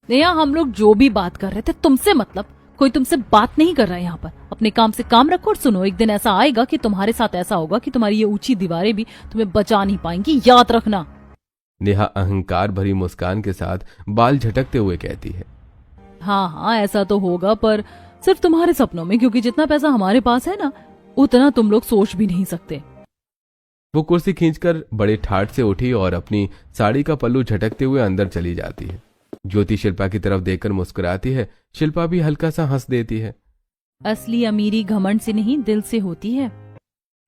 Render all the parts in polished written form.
नेहा, हम लोग जो भी बात कर रहे थे तुमसे मतलब, कोई तुमसे बात नहीं कर रहा है यहाँ पर। अपने काम से काम रखो और सुनो, एक दिन ऐसा आएगा कि तुम्हारे साथ ऐसा होगा कि तुम्हारी ये ऊंची दीवारें भी तुम्हें बचा नहीं पाएंगी, याद रखना। नेहा अहंकार भरी मुस्कान के साथ बाल झटकते हुए कहती है। हाँ हाँ, ऐसा तो होगा, पर सिर्फ तुम्हारे सपनों में, क्योंकि जितना पैसा हमारे पास है ना, उतना तुम लोग सोच भी नहीं सकते। वो कुर्सी खींचकर बड़े ठाठ से उठी और अपनी साड़ी का पल्लू झटकते हुए अंदर चली जाती है। ज्योति शिल्पा की तरफ देखकर मुस्कुराती है। शिल्पा भी हल्का सा हंस देती है। असली अमीरी घमंड से नहीं, दिल से होती है।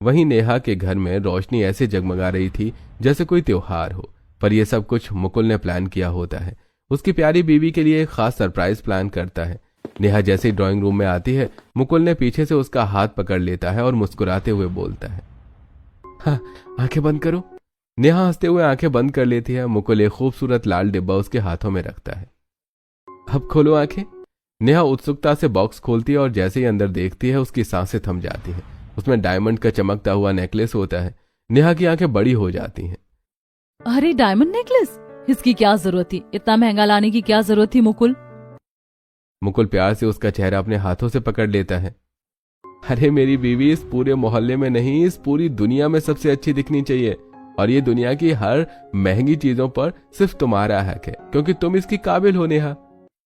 वहीं नेहा के घर में रोशनी ऐसे जगमगा रही थी जैसे कोई त्योहार हो, पर यह सब कुछ मुकुल ने प्लान किया होता है। उसकी प्यारी बीवी के लिए एक खास सरप्राइज प्लान करता है। नेहा जैसे ही ड्राइंग रूम में आती है, मुकुल ने पीछे से उसका हाथ पकड़ लेता है और मुस्कुराते हुए बोलता है, हाँ, आंखें बंद करो। नेहा हंसते हुए आंखें बंद कर लेती है। मुकुल एक खूबसूरत लाल डिब्बा उसके हाथों में रखता है। अब खोलो आंखें। नेहा उत्सुकता से बॉक्स खोलती है और जैसे ही अंदर देखती है, उसकी सांसें थम जाती हैं। उसमें डायमंड का चमकता हुआ नेकलेस होता है। नेहा की आंखें बड़ी हो जाती हैं। अरे डायमंड नेकलेस, इसकी क्या जरूरत थी? इतना महंगा लाने की क्या जरूरत थी मुकुल? मुकुल प्यार से उसका चेहरा अपने हाथों से पकड़ लेता है। अरे मेरी बीवी इस पूरे मोहल्ले में नहीं, इस पूरी दुनिया में सबसे अच्छी दिखनी चाहिए, और ये दुनिया की हर महंगी चीजों पर सिर्फ तुम्हारा हक है, क्योंकि तुम इसकी काबिल हो। नेहा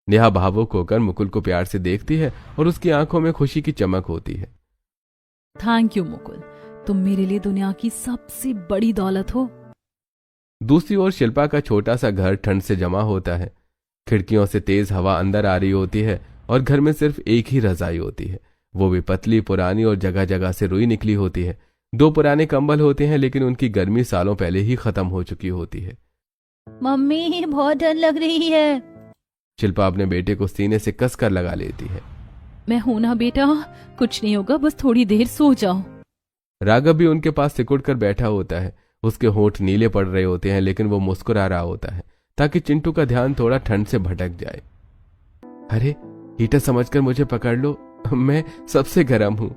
नेहा भावुक होकर मुकुल को प्यार से देखती है और उसकी आंखों में खुशी की चमक होती है। थैंक यू मुकुल, तुम मेरे लिए दुनिया की सबसे बड़ी दौलत हो। दूसरी ओर शिल्पा का छोटा सा घर ठंड से जमा होता है। खिड़कियों से तेज हवा अंदर आ रही होती है और घर में सिर्फ एक ही रजाई होती है, वो भी पतली पुरानी और जगह जगह से रुई निकली होती है। 2 पुराने कंबल होते हैं, लेकिन उनकी गर्मी सालों पहले ही खत्म हो चुकी होती है। मम्मी, बहुत ठंड लग रही है। शिल्पा अपने बेटे को सीने से कसकर लगा लेती है। मैं हूं ना बेटा, कुछ नहीं होगा, बस थोड़ी देर सो जाओ। राघव भी उनके पास सिकुड़ कर बैठा होता है। उसके होंठ नीले पड़ रहे होते हैं, लेकिन वो मुस्कुरा रहा होता है ताकि चिंटू का ध्यान थोड़ा ठंड से भटक जाए। अरे हीटर समझकर मुझे पकड़ लो, मैं सबसे गर्म हूं।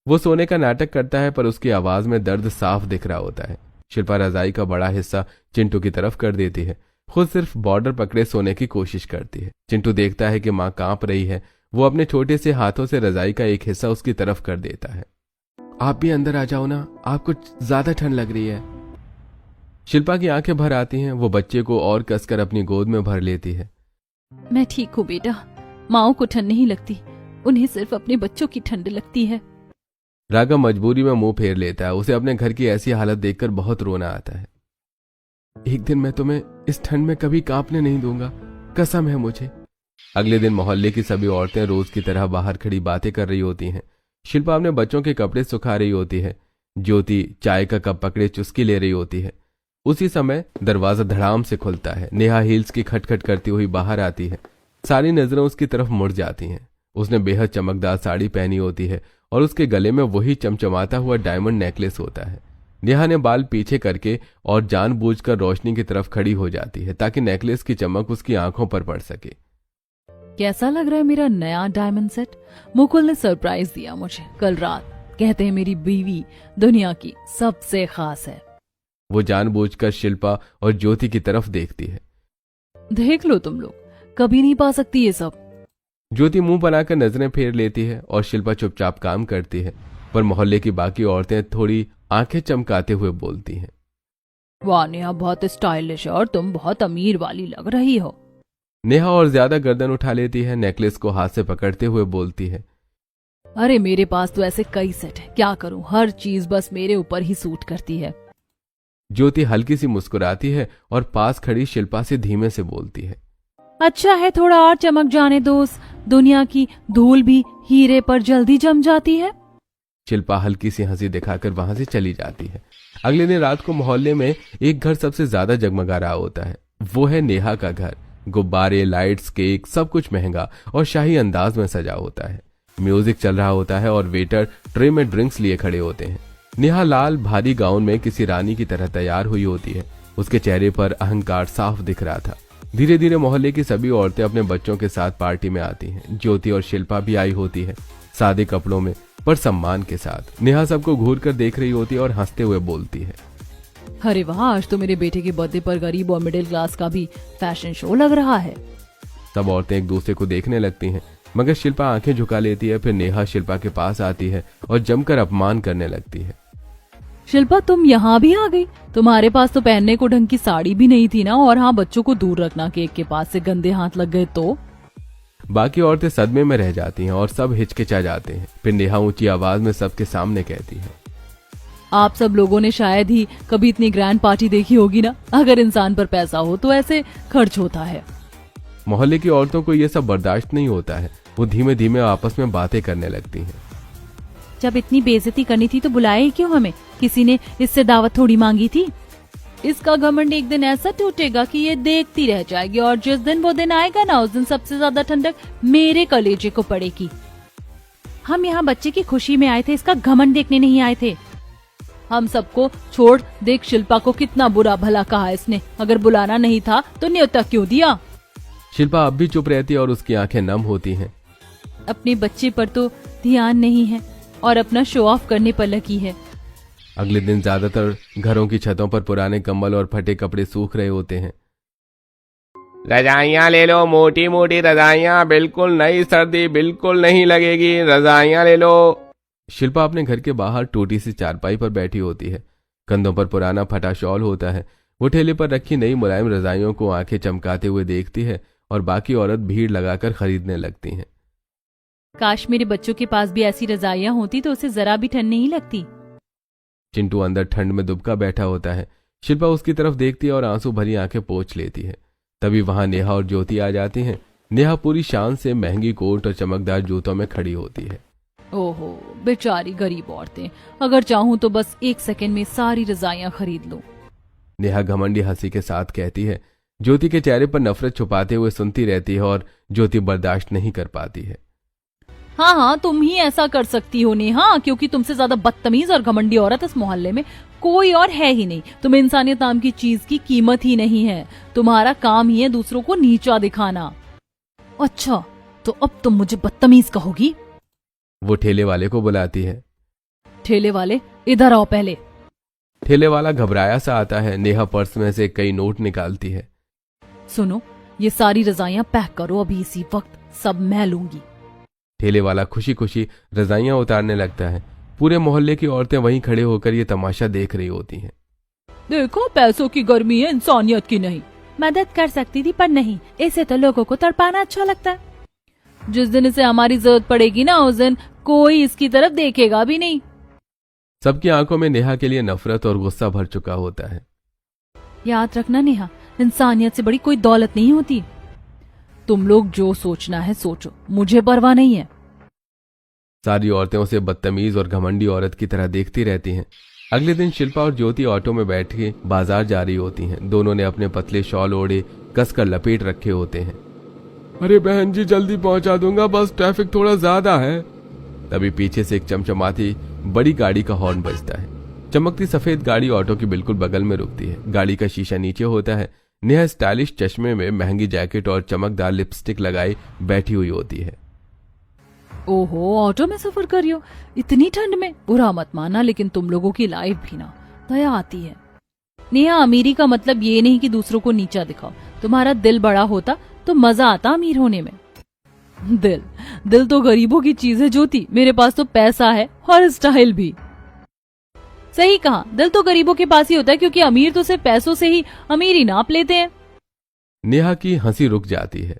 वो सोने का नाटक करता है, पर उसकी आवाज में दर्द साफ दिख रहा होता है। शिल्पा रजाई का बड़ा हिस्सा चिंटू की तरफ कर देती है। खुद सिर्फ बॉर्डर पकड़े सोने की कोशिश करती है। चिंटू देखता है कि माँ कांप रही है। वो अपने छोटे से हाथों से रजाई का एक हिस्सा उसकी तरफ कर देता है। आप भी अंदर आ जाओ ना, आपको ज्यादा ठंड लग रही है। शिल्पा की आंखें भर आती हैं। वो बच्चे को और कसकर अपनी गोद में भर लेती है। मैं ठीक हूँ बेटा, माओ को ठंड नहीं लगती, उन्हें सिर्फ अपने बच्चों की ठंड लगती है। राघव मजबूरी में मुंह फेर लेता है। उसे अपने घर की ऐसी हालत देखकर बहुत रोना आता है। एक दिन मैं तुम्हें इस ठंड में कभी कांपने नहीं दूंगा, कसम है मुझे। अगले दिन मोहल्ले की सभी औरतें रोज की तरह बाहर खड़ी बातें कर रही होती हैं। शिल्पा अपने बच्चों के कपड़े सुखा रही होती है। ज्योति चाय का कप पकड़े चुस्की ले रही होती है। उसी समय दरवाजा धड़ाम से खुलता है। नेहा हील्स की खटखट करती हुई बाहर आती है। सारी नजरें उसकी तरफ मुड़ जाती हैं। उसने बेहद चमकदार साड़ी पहनी होती है और उसके गले में वही चमचमाता हुआ डायमंड नेकलेस होता है। नेहा ने बाल पीछे करके और जानबूझकर रोशनी की तरफ खड़ी हो जाती है ताकि नेकलेस की चमक उसकी आंखों पर पड़ सके। कैसा लग रहा है मेरा नया डायमंड सेट? मुकुल ने सरप्राइज दिया मुझे कल रात। कहते हैं मेरी बीवी दुनिया की सबसे खास है। वो जानबूझकर शिल्पा और ज्योति की तरफ देखती है। देख लो तुम लोग, कभी नहीं पा सकती ये सब। ज्योति मुंह बनाकर नजरें फेर लेती है और शिल्पा चुपचाप काम करती है, पर मोहल्ले की बाकी औरतें थोड़ी आंखें चमकाते हुए बोलती हैं, वाह नेहा, बहुत स्टाइलिश है और तुम बहुत अमीर वाली लग रही हो। नेहा और ज्यादा गर्दन उठा लेती है। नेकलेस को हाथ से पकड़ते हुए बोलती है, अरे मेरे पास तो ऐसे कई सेट है, क्या करूं, हर चीज बस मेरे ऊपर ही सूट करती है। ज्योति हल्की सी मुस्कुराती है और पास खड़ी शिल्पा से धीमे से बोलती है, अच्छा है, थोड़ा और चमक जाने दो, दुनिया की धूल भी हीरे पर जल्दी जम जाती है। शिल्पा हल्की सी हंसी दिखाकर वहां से चली जाती है। अगले दिन रात को मोहल्ले में एक घर सबसे ज्यादा जगमगा रहा होता है। वो है नेहा का घर। गुब्बारे, लाइट्स, केक, सब कुछ महंगा और शाही अंदाज में सजा होता है। म्यूजिक चल रहा होता है और वेटर ट्रे में ड्रिंक्स लिए खड़े होते हैं। नेहा लाल भारी गाउन में किसी रानी की तरह तैयार हुई होती है। उसके चेहरे पर अहंकार साफ दिख रहा था। धीरे धीरे मोहल्ले की सभी औरतें अपने बच्चों के साथ पार्टी में आती हैं। ज्योति और शिल्पा भी आई होती है, सादे कपड़ों में पर सम्मान के साथ। नेहा सबको घूर कर देख रही होती है और हंसते हुए बोलती है, अरे वाह, आज तो मेरे बेटे के बर्थडे पर गरीब और मिडिल क्लास का भी फैशन शो लग रहा है। सब औरतें एक दूसरे को देखने लगती हैं, मगर शिल्पा आंखें झुका लेती है। फिर नेहा शिल्पा के पास आती है और जमकर अपमान करने लगती है। शिल्पा, तुम यहाँ भी आ गई? तुम्हारे पास तो पहनने को ढंग की साड़ी भी नहीं थी ना। और हाँ, बच्चों को दूर रखना, केक के पास से गंदे हाथ लग गए तो। बाकी औरतें सदमे में रह जाती हैं और सब हिचकिचा जाते हैं। फिर नेहा ऊंची आवाज में सबके सामने कहती है, आप सब लोगों ने शायद ही कभी इतनी ग्रैंड पार्टी देखी होगी ना। अगर इंसान पर पैसा हो तो ऐसे खर्च होता है। मोहल्ले की औरतों को यह सब बर्दाश्त नहीं होता है। वो धीमे धीमे आपस में बातें करने लगती हैं। जब इतनी बेइज्जती करनी थी तो बुलाया ही क्यों हमें? किसी ने इससे दावत थोड़ी मांगी थी। इसका घमंड एक दिन ऐसा टूटेगा कि ये देखती रह जाएगी, और जिस दिन वो दिन आएगा ना, उस दिन सबसे ज्यादा ठंडक मेरे कलेजे को पड़ेगी। हम यहाँ बच्चे की खुशी में आए थे, इसका घमंड देखने नहीं आए थे। हम सबको छोड़, देख शिल्पा को कितना बुरा भला कहा इसने। अगर बुलाना नहीं था तो न्योता क्यों दिया? शिल्पा अब भी चुप रहती है और उसकी आंखें नम होती हैं। अपने बच्चे पर तो ध्यान नहीं है और अपना शो ऑफ करने पर लगी है। अगले दिन ज्यादातर घरों की छतों पर पुराने कंबल और फटे कपड़े सूख रहे होते हैं। रजाइयाँ ले लो, मोटी मोटी रजाइयाँ, बिल्कुल नई, सर्दी बिल्कुल नहीं लगेगी, रजाइयाँ ले लो। शिल्पा अपने घर के बाहर टूटी सी चारपाई पर बैठी होती है। कंधों पर पुराना फटा शॉल होता है। वो ठेले पर रखी नई मुलायम रजाइयों को आंखें चमकाते हुए देखती है और बाकी औरत भीड़ लगाकर खरीदने लगती हैं। काश मेरे बच्चों के पास भी ऐसी रजाइयाँ होती तो उसे जरा भी ठंड नहीं लगती। चिंटू अंदर ठंड में दुबका बैठा होता है। शिल्पा उसकी तरफ देखती है और आंसू भरी आंखें पोंछ लेती है। तभी वहां नेहा और ज्योति आ जाती हैं। नेहा पूरी शान से महंगी कोट और चमकदार जूतों में खड़ी होती है। ओहो, बेचारी गरीब औरतें, अगर चाहूं तो बस 1 सेकंड में सारी रजाइयां खरीद लूं। नेहा घमंडी हंसी के साथ कहती है। ज्योति के चेहरे पर नफरत छुपाते हुए सुनती रहती है और ज्योति बर्दाश्त नहीं कर पाती है। हाँ हाँ, तुम ही ऐसा कर सकती हो नेहा, क्योंकि तुमसे ज्यादा बदतमीज और घमंडी औरत इस मोहल्ले में कोई और है ही नहीं। तुम्हें इंसानियत नाम की चीज की कीमत ही नहीं है। तुम्हारा काम ही है दूसरों को नीचा दिखाना। अच्छा, तो अब तुम मुझे बदतमीज कहोगी? वो ठेले वाले को बुलाती है। ठेले वाले, इधर आओ पहले। ठेले वाला घबराया सा आता है। नेहा पर्स में से कई नोट निकालती है। सुनो, ये सारी रजाइयां पैक करो अभी इसी वक्त, सब मैं लूंगी। ठेले वाला खुशी खुशी रजाइयां उतारने लगता है। पूरे मोहल्ले की औरतें वहीं खड़े होकर ये तमाशा देख रही होती हैं। देखो, पैसों की गर्मी है, इंसानियत की नहीं। मदद कर सकती थी पर नहीं, इसे तो लोगों को तड़पाना अच्छा लगता है। जिस दिन इसे हमारी जरूरत पड़ेगी ना, उस दिन कोई इसकी तरफ देखेगा भी नहीं। सबकी आंखों में नेहा के लिए नफरत और गुस्सा भर चुका होता है। याद रखना नेहा, इंसानियत से बड़ी कोई दौलत नहीं होती। तुम लोग जो सोचना है सोचो, मुझे परवाह नहीं है। सारी औरतें उसे बदतमीज और घमंडी औरत की तरह देखती रहती हैं। अगले दिन शिल्पा और ज्योति ऑटो में बैठ के बाजार जा रही होती हैं। दोनों ने अपने पतले शॉल ओढ़े कसकर लपेट रखे होते हैं। अरे बहन जी, जल्दी पहुंचा दूंगा, बस ट्रैफिक थोड़ा ज्यादा है। तभी पीछे से एक चमचमाती बड़ी गाड़ी का हॉर्न बजता है। चमकती सफेद गाड़ी ऑटो के बिल्कुल बगल में रुकती है। गाड़ी का शीशा नीचे होता है। नेहा स्टाइलिश चश्मे में, महंगी जैकेट और चमकदार लिपस्टिक लगाई बैठी हुई होती है। ओहो, ऑटो में सफर कर रही हो इतनी ठंड में? बुरा मत माना, लेकिन तुम लोगों की लाइफ भी ना दया आती है। नेहा, अमीरी का मतलब ये नहीं कि दूसरों को नीचा दिखाओ। तुम्हारा दिल बड़ा होता तो मजा आता अमीर होने में। दिल तो गरीबों की चीज है ज्योति। मेरे पास तो पैसा है और स्टाइल भी। सही कहा, दिल तो गरीबों के पास ही होता है, क्योंकि अमीर तो सिर्फ पैसों से ही अमीरी नाप लेते हैं। नेहा की हंसी रुक जाती है।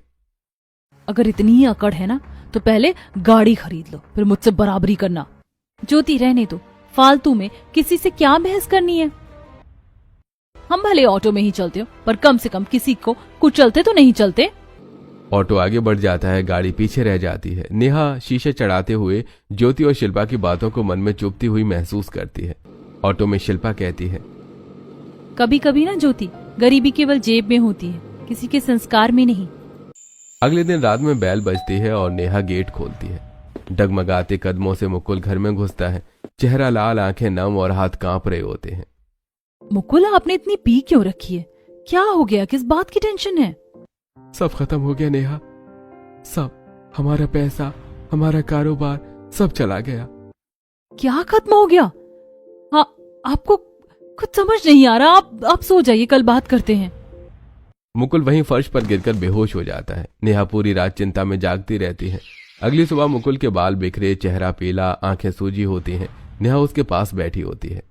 अगर इतनी ही अकड़ है ना, तो पहले गाड़ी खरीद लो, फिर मुझसे बराबरी करना। ज्योति, रहने दो, फालतू में किसी से क्या बहस करनी है। हम भले ऑटो में ही चलते हो, पर कम से कम किसी को कुचलते तो नहीं चलते। ऑटो आगे बढ़ जाता है, गाड़ी पीछे रह जाती है। नेहा शीशे चढ़ाते हुए ज्योति और शिल्पा की बातों को मन में चुभती हुई महसूस करती है। ऑटो में शिल्पा कहती है, कभी कभी ना ज्योति, गरीबी केवल जेब में होती है, किसी के संस्कार में नहीं। अगले दिन रात में बैल बजती है और नेहा गेट खोलती है। डगमगाते कदमों से मुकुल घर में घुसता है। चेहरा लाल, आंखें नम और हाथ कांप रहे होते हैं। मुकुल, आपने इतनी पी क्यों रखी है? क्या हो गया? किस बात की टेंशन है? सब खत्म हो गया नेहा, सब। हमारा पैसा, हमारा कारोबार, सब चला गया। क्या खत्म हो गया? हाँ, आपको कुछ समझ नहीं आ रहा। आप सो जाइए, कल बात करते हैं। मुकुल वहीं फर्श पर गिरकर बेहोश हो जाता है। नेहा पूरी रात चिंता में जागती रहती है। अगली सुबह मुकुल के बाल बिखरे, चेहरा पीला, आंखें सूजी होती हैं। नेहा उसके पास बैठी होती है।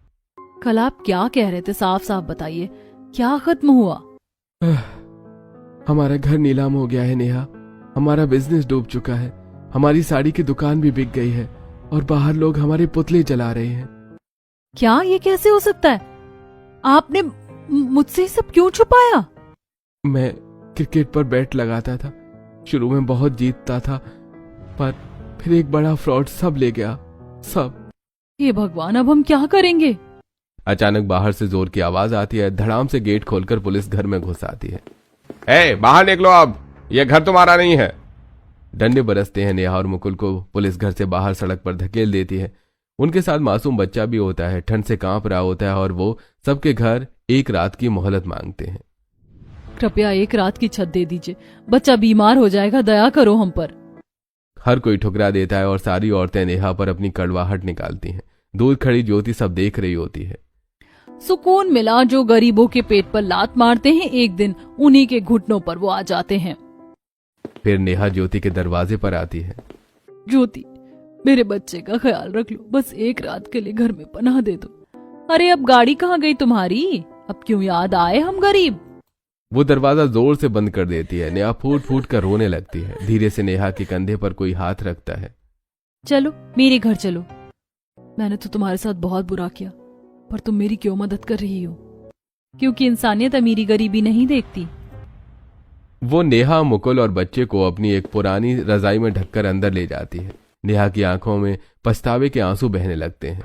कल आप क्या कह रहे थे, साफ साफ बताइए, क्या खत्म हुआ? हमारा घर नीलाम हो गया है नेहा। हमारा बिजनेस डूब चुका है। हमारी साड़ी की दुकान भी बिक गई है और बाहर लोग हमारे पुतले जला रहे हैं। क्या? ये कैसे हो सकता है? आपने मुझसे सब क्यों छुपाया? मैं क्रिकेट पर बैट लगाता था। शुरू में बहुत जीतता था, पर फिर एक बड़ा फ्रॉड सब ले गया, सब। हे भगवान, अब हम क्या करेंगे? अचानक बाहर से जोर की आवाज आती है। धड़ाम से गेट खोलकर पुलिस घर में घुस आती है। ए, बाहर निकलो, अब यह घर तुम्हारा नहीं है। डंडे बरसते हैं। नेहा और मुकुल को पुलिस घर से बाहर सड़क पर धकेल देती है। उनके साथ मासूम बच्चा भी होता है। ठंड से कांप रहा होता है और वो सबके घर एक रात की मोहलत मांगते हैं। कृपया एक रात की छत दे दीजिए, बच्चा बीमार हो जाएगा, दया करो हम पर। हर कोई ठुकरा देता है और सारी औरतें नेहा पर अपनी कड़वाहट निकालती हैं। दूर खड़ी ज्योति सब देख रही होती है। सुकून मिला, जो गरीबों के पेट पर लात मारते हैं, एक दिन उन्हीं के घुटनों पर वो आ जाते हैं। फिर नेहा ज्योति के दरवाजे पर आती है। ज्योति, मेरे बच्चे का ख्याल रख लो, बस एक रात के लिए घर में पनाह दे दो। अरे अब गाड़ी कहाँ गई तुम्हारी? अब क्यों याद आए हम गरीब? वो दरवाजा जोर से बंद कर देती है। नेहा फूट फूट कर रोने लगती है। धीरे से नेहा के कंधे पर कोई हाथ रखता है। चलो मेरे घर चलो। मैंने तो तुम्हारे साथ बहुत बुरा किया, पर तुम मेरी क्यों मदद कर रही हो? क्योंकि इंसानियत अमीरी गरीबी नहीं देखती। वो नेहा, मुकुल और बच्चे को अपनी एक पुरानी रजाई में ढककर अंदर ले जाती है। नेहा की आंखों में पछतावे के आंसू बहने लगते हैं।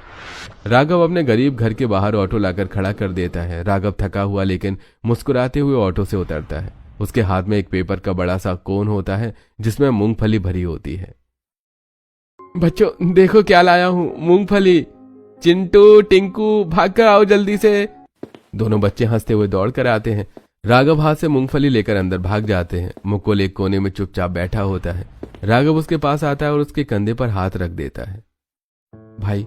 राघव अपने गरीब घर के बाहर ऑटो लाकर खड़ा कर देता है। राघव थका हुआ लेकिन मुस्कुराते हुए ऑटो से उतरता है। उसके हाथ में एक पेपर का बड़ा सा कोन होता है जिसमें मूंगफली भरी होती है। बच्चों देखो क्या लाया हूं, मूंगफली। चिंटू, टिंकू, भागकर आओ जल्दी से। दोनों बच्चे हंसते हुए दौड़ कर आते हैं। राघव हाथ से मूंगफली लेकर अंदर भाग जाते हैं। मुकुल एक कोने में चुपचाप बैठा होता है। राघव उसके पास आता है और उसके कंधे पर हाथ रख देता है। भाई,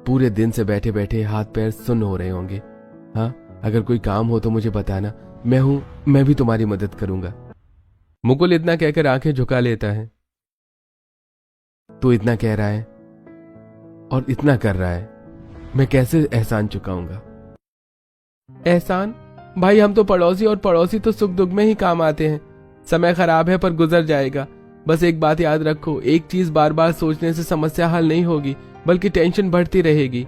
पूरे दिन से बैठे बैठे हाथ पैर सुन्न हो रहे होंगे। हाँ, अगर कोई काम हो तो मुझे बताना, मैं भी तुम्हारी मदद करूंगा। मुकुल इतना कहकर आंखें झुका लेता है। तू इतना कह रहा है और इतना कर रहा है, मैं कैसे एहसान चुकाऊंगा? एहसान? भाई, हम तो पड़ोसी, और पड़ोसी तो सुख दुख में ही काम आते हैं। समय खराब है पर गुजर जाएगा। बस एक बात याद रखो, एक चीज बार बार सोचने से समस्या हल नहीं होगी, बल्कि टेंशन बढ़ती रहेगी।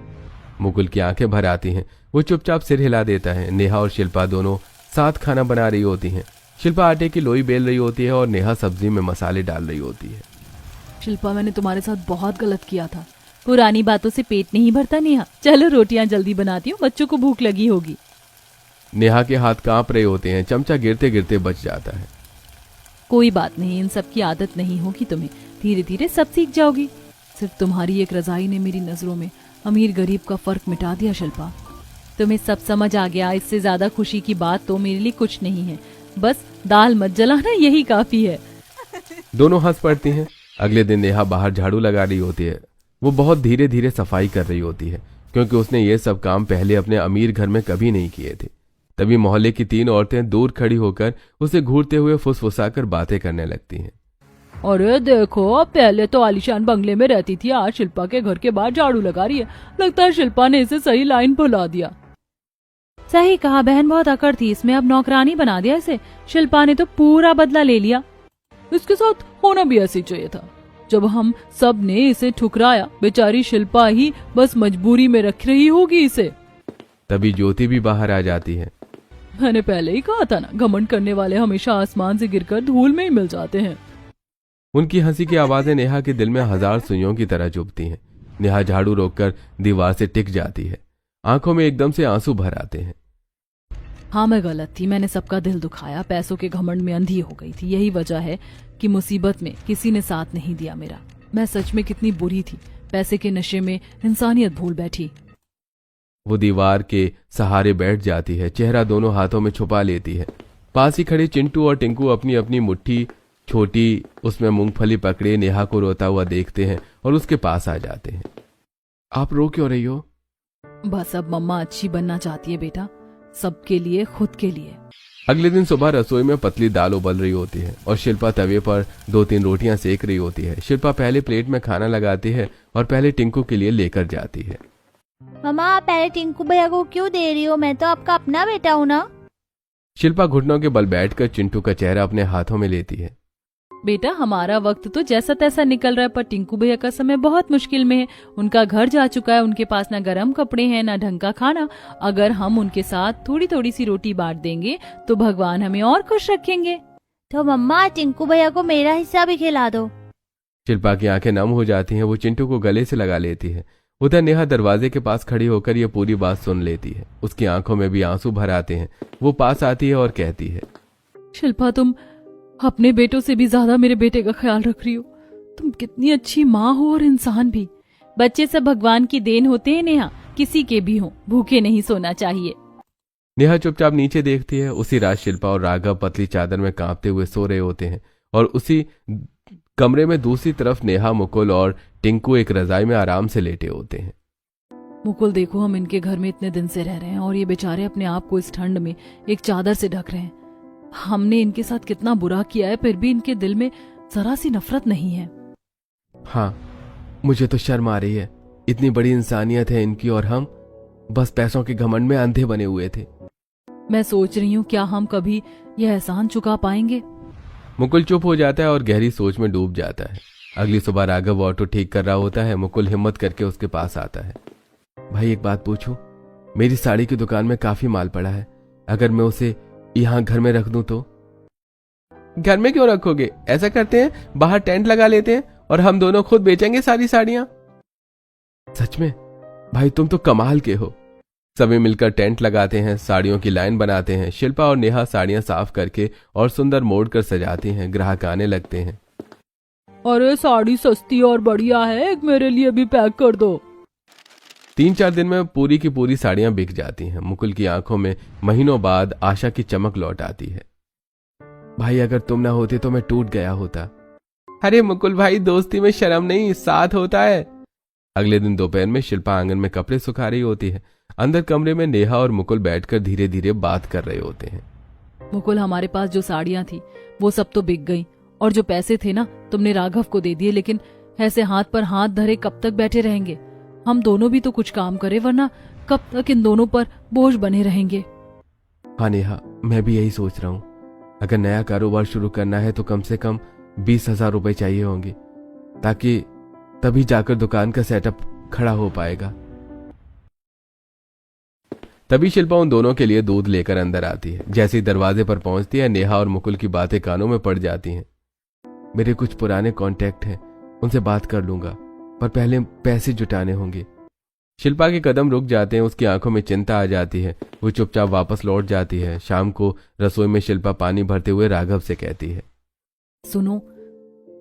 मुकुल की आंखें भर आती हैं। वो चुपचाप सिर हिला देता है। नेहा और शिल्पा दोनों साथ खाना बना रही होती हैं। शिल्पा आटे की लोई बेल रही होती है और नेहा सब्जी में मसाले डाल रही होती है। शिल्पा, मैंने तुम्हारे साथ बहुत गलत किया था। पुरानी बातों से पेट नहीं भरता नेहा। चलो रोटियां जल्दी बनाती हूँ, बच्चों को भूख लगी होगी। नेहा के हाथ कांप रहे होते हैं। चमचा गिरते गिरते बच जाता है। कोई बात नहीं, इन सब की आदत नहीं होगी तुम्हें, धीरे धीरे सब सीख जाओगी। सिर्फ तुम्हारी एक रजाई ने मेरी नजरों में अमीर गरीब का फर्क मिटा दिया शिल्पा। तुम्हें सब समझ आ गया। इससे ज्यादा खुशी की बात तो मेरे लिए कुछ नहीं है। बस दाल मत जलाना, यही काफी है। दोनों हंस पड़ती हैं। अगले दिन नेहा बाहर झाड़ू लगा रही होती है। वो बहुत धीरे धीरे सफाई कर रही होती है, क्योंकि उसने ये सब काम पहले अपने अमीर घर में कभी नहीं किए थे। तभी मोहल्ले की 3 औरतें दूर खड़ी होकर उसे घूरते हुए फुसफुसाकर बातें करने लगती हैं। अरे देखो, पहले तो आलीशान बंगले में रहती थी, आज शिल्पा के घर के बाहर झाड़ू लगा रही है। लगता है शिल्पा ने इसे सही लाइन भुला दिया। सही कहा, बहन बहुत अकड़ थी इसमें, अब नौकरानी बना दिया इसे। शिल्पा ने तो पूरा बदला ले लिया। इसके साथ होना भी ऐसे चाहिए था। जब हम सब ने इसे ठुकराया, बेचारी शिल्पा ही बस मजबूरी में रख रही होगी इसे। तभी ज्योति भी बाहर आ जाती है। मैंने पहले ही कहा था ना, घमंड करने वाले हमेशा आसमान से गिरकर धूल में ही मिल जाते हैं। उनकी हंसी की आवाजें नेहा के दिल में 1000 सुइयों की तरह चुभती हैं। नेहा झाड़ू रोककर दीवार से टिक जाती है। आंखों में एकदम से आंसू भर आते हैं। हाँ, मैं गलत थी, मैंने सबका दिल दुखाया, पैसों के घमंड में अंधी हो गई थी। यही वजह है कि मुसीबत में किसी ने साथ नहीं दिया मेरा। मैं सच में कितनी बुरी थी, पैसे के नशे में इंसानियत भूल बैठी। वो दीवार के सहारे बैठ जाती है, चेहरा दोनों हाथों में छुपा लेती है। पास ही खड़े चिंटू और टिंकू अपनी अपनी मुट्ठी छोटी उसमें मूंगफली पकड़े नेहा को रोता हुआ देखते हैं और उसके पास आ जाते हैं। आप रो क्यों रही हो? बस अब मम्मा अच्छी बनना चाहती है बेटा, सबके लिए, खुद के लिए। अगले दिन सुबह रसोई में पतली दाल उबल रही होती है और शिल्पा तवे पर 2-3 रोटियां सेक रही होती है। शिल्पा पहले प्लेट में खाना लगाती है और पहले टिंकू के लिए लेकर जाती है। मम्मा आप पहले टिंकू भैया को क्यों दे रही हो? मैं तो आपका अपना बेटा हूँ ना। शिल्पा घुटनों के बल बैठकर चिंटू का चेहरा अपने हाथों में लेती है। बेटा हमारा वक्त तो जैसा तैसा निकल रहा है, पर टिंकू भैया का समय बहुत मुश्किल में है। उनका घर जा चुका है, उनके पास ना गर्म कपड़े हैं ना ढंग का खाना। अगर हम उनके साथ थोड़ी थोड़ी सी रोटी बांट देंगे तो भगवान हमें और खुश रखेंगे। तो मम्मा टिंकू भैया को मेरा हिस्सा भी खिला दो। शिल्पा की आंखें नम हो जाती हैं। वो चिंटू को गले से लगा लेती है। उधर नेहा दरवाजे के पास खड़ी होकर ये पूरी बात सुन लेती है। उसकी आंखों में भी आंसू भर आते हैं। वो पास आती है और कहती है, शिल्पा तुम अपने बेटों से भी ज्यादा मेरे बेटे का ख्याल रख रही हो। तुम कितनी अच्छी माँ हो और इंसान भी। बच्चे सब भगवान की देन होते हैं नेहा, किसी के भी हो, भूखे नहीं सोना चाहिए। नेहा चुपचाप नीचे देखती है। उसी रात शिल्पा और राघव पतली चादर में कांपते हुए सो रहे होते हैं और उसी कमरे में दूसरी तरफ नेहा, मुकुल और टिंकू एक रजाई में आराम से लेटे होते हैं। मुकुल देखो, हम इनके घर में इतने दिन से रह रहे हैं और ये बेचारे अपने आप को इस ठंड में एक चादर से ढक रहे हैं। हमने इनके साथ कितना बुरा किया है, फिर भी इनके दिल में जरा सी नफरत नहीं है। हाँ, मुझे तो शर्म आ रही है। इतनी बड़ी इंसानियत है इनकी और हम बस पैसों के घमंड में अंधे बने हुए थे। मैं सोच रही हूँ क्या हम कभी यह एहसान चुका पाएंगे। मुकुल चुप हो जाता है और गहरी सोच में डूब जाता है। अगली सुबह राघव ऑटो ठीक कर रहा होता है। मुकुल हिम्मत करके उसके पास आता है। भाई एक बात पूछूं? मेरी साड़ी की दुकान में काफी माल पड़ा है। अगर मैं उसे यहाँ घर में रख दूं तो? घर में क्यों रखोगे? ऐसा करते हैं, बाहर टेंट लगा लेते हैं और हम दोनों खुद बेचेंगे सारी साड़ियां। सच में? भाई तुम तो कमाल के हो। सभी मिलकर टेंट लगाते हैं, साड़ियों की लाइन बनाते हैं। शिल्पा और नेहा साड़ियां साफ करके और सुंदर मोड़ कर सजाती हैं। ग्राहक आने लगते हैं। अरे साड़ी सस्ती और बढ़िया है, एक मेरे लिए भी पैक कर दो। 3-4 दिन में पूरी की पूरी साड़ियां बिक जाती हैं। मुकुल की आंखों में महीनों बाद आशा की चमक लौट आती है। भाई अगर तुम ना होते तो मैं टूट गया होता। अरे मुकुल भाई, दोस्ती में शर्म नहीं, साथ होता है। अगले दिन दोपहर में शिल्पा आंगन में कपड़े सुखा रही होती है। अंदर कमरे में नेहा और मुकुल बैठकर धीरे धीरे बात कर रहे होते हैं। मुकुल हमारे पास जो साड़ियां थी वो सब तो बिक गई, और जो पैसे थे ना तुमने राघव को दे दिए। लेकिन ऐसे हाथ पर हाथ धरे कब तक बैठे रहेंगे? हम दोनों भी तो कुछ काम करें, वरना कब तक इन दोनों पर बोझ बने रहेंगे। हाँ नेहा, मैं भी यही सोच रहा हूँ। अगर नया कारोबार शुरू करना है तो कम से कम 20,000 रुपए चाहिए होंगे, ताकि तभी जाकर दुकान का सेटअप खड़ा हो पाएगा। तभी शिल्पा उन दोनों के लिए दूध लेकर अंदर आती है। जैसे ही दरवाजे पर पहुंचती है, नेहा और मुकुल की बातें कानों में पड़ जाती हैं। मेरे कुछ पुराने कांटेक्ट हैं, उनसे बात कर लूंगा, पर पहले पैसे जुटाने होंगे। शिल्पा के कदम रुक जाते हैं। उसकी आंखों में चिंता आ जाती है। वो चुपचाप वापस लौट जाती है। शाम को रसोई में शिल्पा पानी भरते हुए राघव से कहती है, सुनो,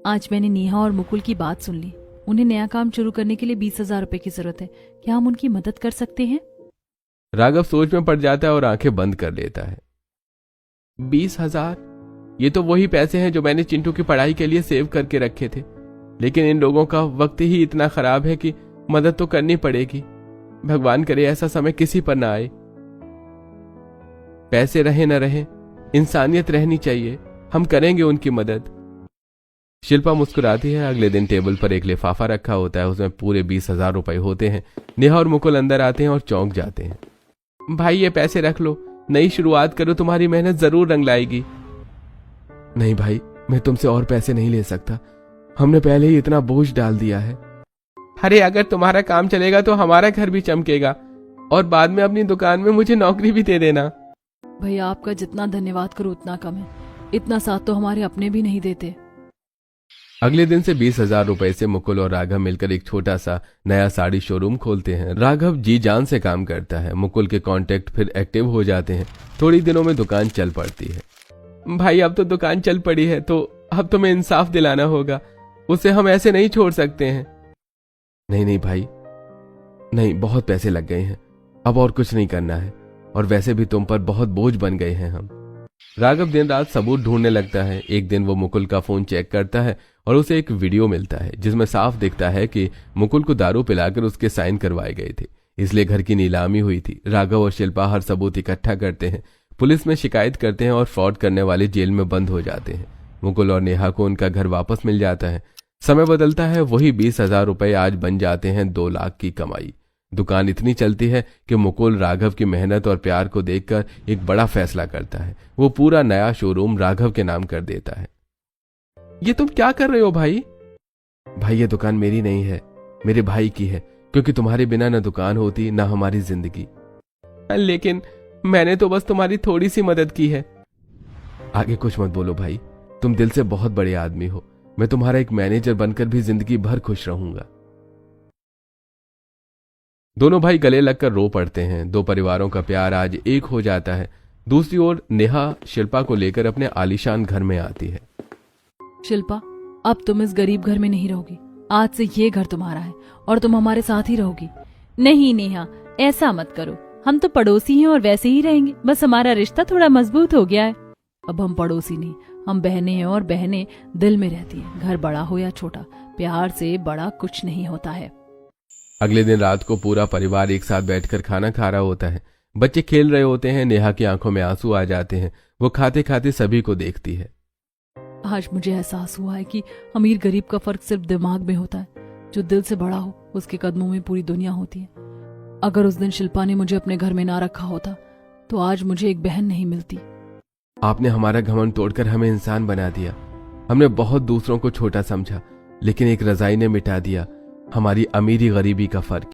आज मैंने नेहा और मुकुल की बात सुन ली। उन्हें नया काम शुरू करने के लिए 20,000 रुपए की जरूरत है। क्या हम उनकी मदद कर सकते हैं? राघव सोच में पड़ जाता है और आंखें बंद कर लेता है। 20,000? ये तो वही पैसे हैं जो मैंने चिंटू की पढ़ाई के लिए सेव करके रखे थे। लेकिन इन लोगों का वक्त ही इतना खराब है कि मदद तो करनी पड़ेगी। भगवान करे ऐसा समय किसी पर ना आए। पैसे रहे न रहे, इंसानियत रहनी चाहिए। हम करेंगे उनकी मदद। शिल्पा मुस्कुराती है। अगले दिन टेबल पर एक लिफाफा रखा होता है। उसमें पूरे 20,000 रुपए होते हैं। नेहा और मुकुल अंदर आते हैं और चौंक जाते हैं। भाई ये पैसे रख लो, नई शुरुआत करो, तुम्हारी मेहनत जरूर रंग लाएगी। नहीं भाई, मैं तुमसे और पैसे नहीं ले सकता। हमने पहले ही इतना बोझ डाल दिया है। अरे अगर तुम्हारा काम चलेगा तो हमारा घर भी चमकेगा, और बाद में अपनी दुकान में मुझे नौकरी भी दे देना। भैया आपका जितना धन्यवाद करो उतना कम है। इतना साथ तो हमारे अपने भी नहीं देते। अगले दिन से 20,000 रुपए से मुकुल और राघव मिलकर एक छोटा सा नया साड़ी शोरूम खोलते हैं। राघव जी जान से काम करता है। मुकुल के कांटेक्ट फिर एक्टिव हो जाते हैं। थोड़ी दिनों में दुकान चल पड़ती है। भाई अब तो दुकान चल पड़ी है तो अब तुम्हें इंसाफ दिलाना होगा। उसे हम ऐसे नहीं छोड़ सकते हैं। नहीं नहीं भाई, नहीं, बहुत पैसे लग गए हैं। अब और कुछ नहीं करना है, और वैसे भी तुम पर बहुत बोझ बन गए हैं हम। राघव दिन रात सबूत ढूंढने लगता है। एक दिन वो मुकुल का फोन चेक करता है और उसे एक वीडियो मिलता है जिसमें साफ दिखता है कि मुकुल को दारू पिलाकर उसके साइन करवाए गए थे, इसलिए घर की नीलामी हुई थी। राघव और शिल्पा हर सबूत इकट्ठा करते हैं। पुलिस में शिकायत करते हैं और फ्रॉड करने वाले जेल में बंद हो जाते हैं। मुकुल और नेहा को उनका घर वापस मिल जाता है। समय बदलता है, वही 20,000 रुपए आज बन जाते हैं 2 लाख की कमाई। दुकान इतनी चलती है कि मुकुल राघव की मेहनत और प्यार को देखकर एक बड़ा फैसला करता है। वो पूरा नया शोरूम राघव के नाम कर देता है। ये तुम क्या कर रहे हो भाई? भाई ये दुकान मेरी नहीं है, मेरे भाई की है, क्योंकि तुम्हारे बिना न दुकान होती न हमारी जिंदगी। लेकिन मैंने तो बस तुम्हारी थोड़ी सी मदद की है। आगे कुछ मत बोलो भाई, तुम दिल से बहुत बड़े आदमी हो। मैं तुम्हारा एक मैनेजर बनकर भी जिंदगी भर खुश रहूंगा। दोनों भाई गले लगकर रो पड़ते हैं। 2 परिवारों का प्यार आज एक हो जाता है। दूसरी ओर नेहा शिल्पा को लेकर अपने आलीशान घर में आती है। शिल्पा, अब तुम इस गरीब घर में नहीं रहोगी। आज से ये घर तुम्हारा है और तुम हमारे साथ ही रहोगी। नहीं नेहा, ऐसा मत करो। हम तो पड़ोसी हैं और वैसे ही रहेंगे। बस हमारा रिश्ता थोड़ा मजबूत हो गया है। अब हम पड़ोसी नहीं, हम बहनें हैं और बहनें दिल में रहती हैं। घर बड़ा हो या छोटा, प्यार से बड़ा कुछ नहीं होता है। अगले दिन रात को पूरा परिवार एक साथ बैठकर खाना खा रहा होता है। बच्चे खेल रहे होते हैं। नेहा की आंखों में आंसू आ जाते हैं। वो खाते खाते सभी को देखती है। आज मुझे एहसास हुआ है कि अमीर गरीब का फर्क सिर्फ दिमाग में होता है। जो दिल से बड़ा हो उसके कदमों में पूरी दुनिया होती है। अगर उस दिन शिल्पा ने मुझे अपने घर में ना रखा होता तो आज मुझे एक बहन नहीं मिलती। आपने हमारा घमंड तोड़कर हमें इंसान बना दिया। हमने बहुत दूसरों को छोटा समझा, लेकिन एक रजाई ने मिटा दिया हमारी अमीरी गरीबी का फर्क।